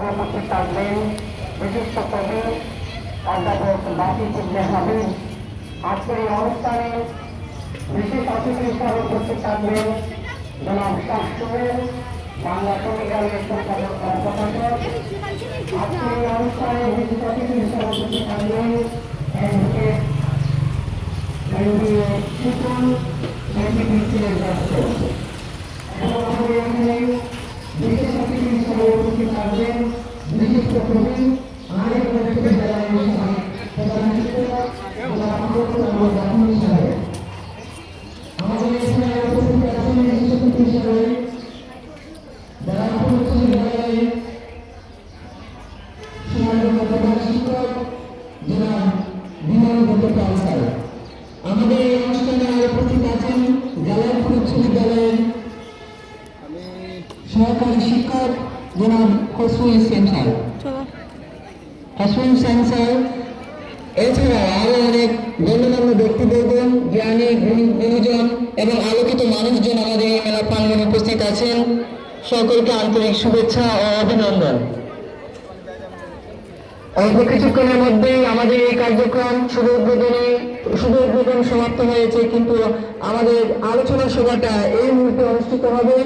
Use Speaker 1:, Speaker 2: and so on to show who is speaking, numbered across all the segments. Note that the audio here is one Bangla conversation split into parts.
Speaker 1: সঙ্গে উপস্থিত থাকবেন বিশিষ্ট কবি অধ্যাপক বাসিক ইবনে হাবিব। আজকের এই অনুষ্ঠানে বিশেষ অতিথি হিসাবে উপস্থিত থাকবেন জনাব শাহসুরের বাংলা কবিগানের সম্পাদক প্রকাশক। আজকের এই অনুষ্ঠানে বিশেষ অতিথি হিসাবে উপস্থিত থাকবেন অ্যাডভোকেট এনবিএ সুতন এনবিসিএর ব্যস্ত এবং আমাদের এখানে বিশেষ অতিথি হিসাবে উপস্থিত থাকবেন বিশিষ্ট কবি আরেক বিশ্ববিদ্যালয়ের প্রধান শিক্ষক আমাদের এখানে উপস্থিত আছেন বিশেষ অতিথি হিসাবে ব্যারাকপুর উচ্চ বিদ্যালয়ের সম্মানিত প্রধান শিক্ষক জনাব বিমল ভট্টাচার্য স্যার। আমাদের এই অনুষ্ঠানে উপস্থিত আছেন জালালপুর উচ্চ বিদ্যালয়ের সহকারী শিক্ষক জনাব খসরু হোসেন স্যার। খসরু হোসেন স্যার এছাড়াও আরো অনেক গণ্যমান্য ব্যক্তিবর্গ, জ্ঞানী গুণীজন এবং আলোকিত মানুষজন আমাদের এই মেলা প্রাঙ্গণে উপস্থিত আছেন। সকলকে আন্তরিক শুভেচ্ছা ও অভিনন্দন। অল্প কিছুক্ষণের মধ্যেই আমাদের এই কার্যক্রম শুভ উদ্বোধন সমাপ্ত হয়েছে, কিন্তু আমাদের আলোচনা সভাটা এই মুহূর্তে অনুষ্ঠিত হবে।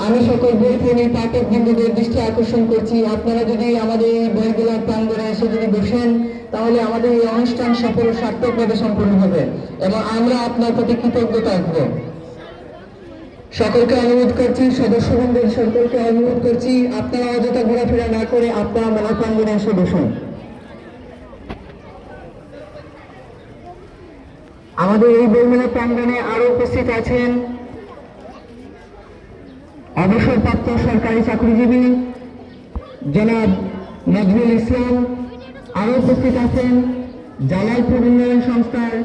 Speaker 1: আমি সকল বইপ্রেমী পাঠক বৃন্দদের দৃষ্টি আকর্ষণ করছি, আপনারা যদি আমাদের এই বইমেলার প্রাঙ্গণে এসে যদি বসেন তাহলে আমাদের এই অনুষ্ঠান সফল ও সার্থকভাবে সম্পূর্ণ হবে এবং আমরা আপনার প্রতি কৃতজ্ঞ থাকবো। সকলকে অনুরোধ করছি, সদস্যবৃন্দের সকলকে অনুরোধ করছি, আপনারা অযথা ঘোরাফেরা না করে আপনারা মেলা প্রাঙ্গণে এসে বসুন। আমাদের এই বইমেলা প্রাঙ্গণে আরো উপস্থিত আছেন অবসরপ্রাপ্ত সরকারি চাকরিজীবী জনাব নজরুল ইসলাম। আরো উপস্থিত আছেন জালালপুর উন্নয়ন সংস্থার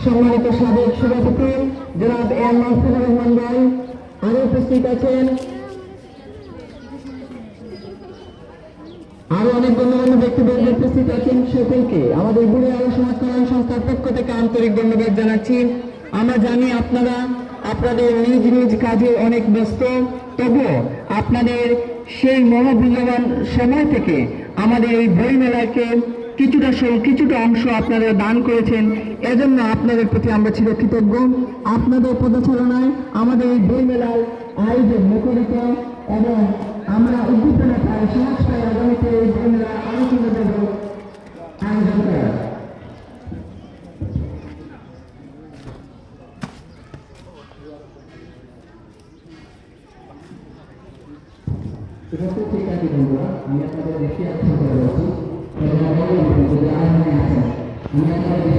Speaker 1: সম্মানিত সাবেক সভাপতি জনাব এম মাহফুজুর রহমান ভাই। আরো উপস্থিত আছেন আরো অনেক গণ্যমান্য ব্যক্তিবর্গ উপস্থিত আছেন। সকলকে আমাদের বুড়ি আলো সমাজ কল্যাণ সংস্থার পক্ষ থেকে আন্তরিক ধন্যবাদ জানাচ্ছি। আমরা জানি আপনারা আপনাদের নিজ নিজ কাজে অনেক ব্যস্ত, তবুও আপনাদের সেই মহামূল্যবান সময় থেকে আমাদের এই বই মেলাকে কিছুটা অংশ আপনারা দান করেছেন, এজন্য আপনাদের প্রতি আমরা চিরকৃতজ্ঞ। আপনাদের পদচারণায় আমাদের এই বই মেলার আয়োজন মুখরিত এবং আমরা উদ্দীপনা পাই, সাহস পাই আগামীতে এই বই মেলা আরো সুন্দরভাবে আয়োজন করা। ঠিক আছে বন্ধুরা, আমি আপনাদের বেশি আকর্ষণ করে যাচ্ছি এবং আমি আপনাদের